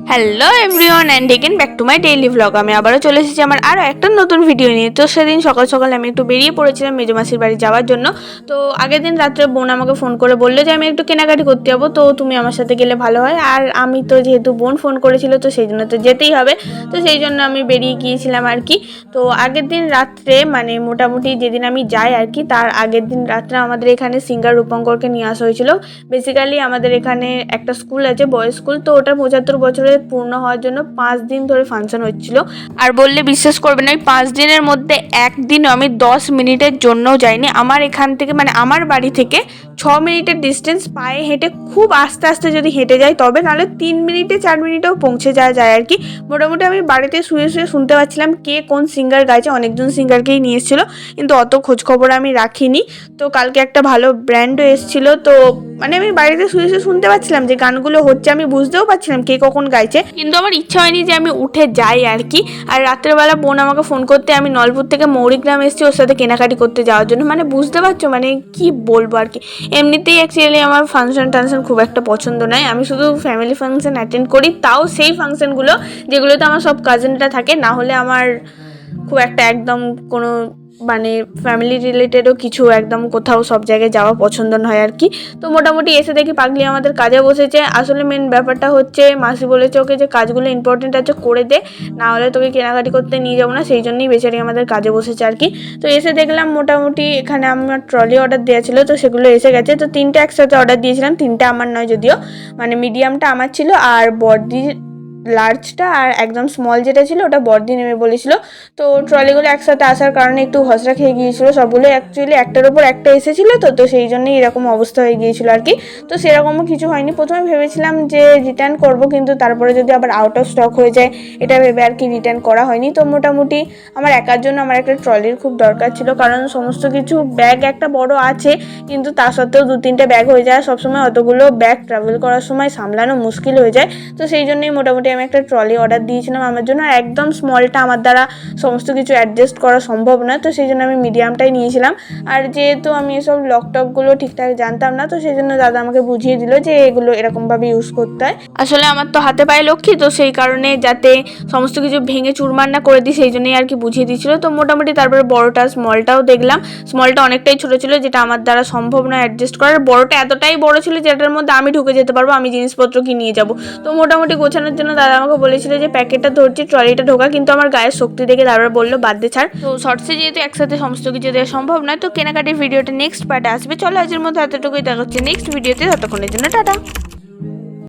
Hello everyone and again back to my daily vlog. আমি আবারও চলে এসেছি আমার আরও একটা নতুন ভিডিও নিয়ে। তো সেদিন সকাল সকাল আমি একটু বেরিয়ে পড়েছিলাম মেজমাসির বাড়ি যাওয়ার জন্য। তো আগের দিন রাত্রে বোন আমাকে ফোন করে বললো যে আমি একটু কেনাকাটি করতে যাবো, তো তুমি আমার সাথে গেলে ভালো হয়। আর আমি তো যেহেতু বোন ফোন করেছিল তো সেই জন্য তো যেতেই হবে, তো সেই জন্য আমি বেরিয়ে গিয়েছিলাম আর কি। তো আগের দিন রাত্রে মানে মোটামুটি যেদিন আমি যাই আর কি, তার আগের দিন রাত্রে আমাদের এখানে সিঙ্গার রূপঙ্করকে নিয়ে আসা হয়েছিল। বেসিক্যালি আমাদের এখানে একটা স্কুল আছে, বয়েজ স্কুল, তো ওটা 75 বছরের পূর্ণ হওয়ার জন্য 5 দিন ধরে ফাংশন হচ্ছিল। আর বললে বিশ্বাস করবে না, ওই 5 দিনের মধ্যে একদিনও আমি 10 মিনিটের জন্যও যাইনি। আমার এখান থেকে মানে আমার বাড়ি থেকে 6 মিনিটের ডিস্টেন্স, পায়ে হেঁটে খুব আস্তে আস্তে যদি হেঁটে যাই তবে, নাহলে 3 মিনিটে 4 মিনিটেও পৌঁছে যাওয়া যায় আর কি। মোটামুটি আমি বাড়িতে শুয়ে শুয়ে শুনতে পাচ্ছিলাম কে কোন সিঙ্গার গাইছে, অনেকজন সিঙ্গারকেই নিয়ে এসেছিলো কিন্তু অত খোঁজখবর আমি রাখিনি। তো কালকে একটা ভালো ব্র্যান্ডও এসেছিলো, তো মানে আমি বাড়িতে শুয়ে শুয়ে শুনতে পাচ্ছিলাম যে গানগুলো হচ্ছে, আমি বুঝতেও পারছিলাম কে কখন গাইছে, কিন্তু আমার ইচ্ছা হয়নি যে আমি উঠে যাই আর কি। আর রাত্রেবেলা বোন আমাকে ফোন করতে, আমি নলপুর থেকে মৌরিগ্রাম এসেছি ওর সাথে কেনাকাটি করতে যাওয়ার জন্য। মানে বুঝতে পারছো মানে কি বলবো আর কি। এমনিতেই অ্যাকচুয়ালি আমার ফাংশন টাংশন খুব একটা পছন্দ নয়, আমি শুধু ফ্যামিলি ফাংশন অ্যাটেন্ড করি, তাও সেই ফাংশনগুলো যেগুলোতে আমার সব কাজিনরা থাকে, না হলে আমার খুব একটা একদম কোনো মানে ফ্যামিলি রিলেটেডও কিছু একদম কোথাও সব জায়গায় যাওয়া পছন্দ নয় আর কি। তো মোটামুটি এসে দেখি পাগলি আমাদের কাজে বসেছে। আসলে মেন ব্যাপারটা হচ্ছে মাসি বলেছে ওকে যে কাজগুলো ইম্পর্টেন্ট আছে করে দে, না হলে তোকে কেনাকাটি করতে নিয়ে যাবো না, সেই জন্যই বেচারি আমাদের কাজে বসেছে আর কি। তো এসে দেখলাম মোটামুটি এখানে আমার ট্রলি অর্ডার দেওয়া ছিল, তো সেগুলো এসে গেছে। তো 3টে একসাথে অর্ডার দিয়েছিলাম, 3টে আমার নয় যদিও, মানে মিডিয়ামটা আমার ছিল আর বড়দি লার্জটা আর একদম স্মল যেটা ছিল ওটা বড়দি নেবে বলেছিল। তো ট্রলিগুলো একসাথে আসার কারণে একটু হসরা খেয়ে গিয়েছিলো সবগুলো, অ্যাকচুয়ালি একটার ওপর একটা এসেছিলো, তো সেই জন্যই এরকম অবস্থা হয়ে গিয়েছিলো আর কি। তো সেরকমও কিছু হয়নি, প্রথমে ভেবেছিলাম যে রিটার্ন করব, কিন্তু তারপরে যদি আবার আউট অফ স্টক হয়ে যায় এটা ভেবে আর কি রিটার্ন করা হয়নি। তো মোটামুটি আমার একার জন্য আমার একটা ট্রলির খুব দরকার ছিল, কারণ সমস্ত কিছু ব্যাগ একটা বড় আছে, কিন্তু তা সত্ত্বেও 2-3টে ব্যাগ হয়ে যায়, সবসময় অতগুলো ব্যাগ ট্রাভেল করার সময় সামলানো মুশকিল হয়ে যায়। তো সেই জন্যই মোটামুটি আমি একটা ট্রলি অর্ডার দিয়েছিলাম আমার জন্য, আর একদম স্মলটা আমার দ্বারা সমস্ত কিছু অ্যাডজাস্ট করা সম্ভব না, তো সেই জন্য আমি মিডিয়ামটাই নিয়েছিলাম। আর যেহেতু আমি এসব লকটকগুলো ঠিকঠাক জানতাম না, তো সেই জন্য দাদা আমাকে বুঝিয়ে দিল যে এগুলো এরকমভাবে ইউজ করতে হয়। আসলে আমার তো হাতে পায়ে লক্ষ্মী, তো সেই কারণে যাতে সমস্ত কিছু ভেঙে চুরমার না করে দিই সেই জন্যই আর কি বুঝিয়ে দিচ্ছিল। তো মোটামুটি তারপরে বড়টা স্মলটাও দেখলাম, স্মলটা অনেকটাই ছোটো ছিল যেটা আমার দ্বারা সম্ভব না অ্যাডজাস্ট করার, বড়টা এতটাই বড় ছিল যেটার মধ্যে আমি ঢুকে যেতে পারবো, আমি জিনিসপত্র কি নিয়ে যাবো। তো মোটামুটি গোছানোর জন্য দাদা আমাকে বলেছিল যে প্যাকেটটা ধরছি ট্রলিটা ঢোকা, কিন্তু আমার গায়ের শক্তি দেখে তারপর বললো বাদ দে ছাড়। তো শর্টসে যেহেতু একসাথে সমস্ত কিছু দেওয়া সম্ভব নয়, তো কেনাকাটির ভিডিওটা নেক্সট পার্টে আসবে। চলো আজকের মধ্যে এতটুকুই, দেখা হচ্ছে নেক্সট ভিডিওতে, ততক্ষণের জন্য টাটা।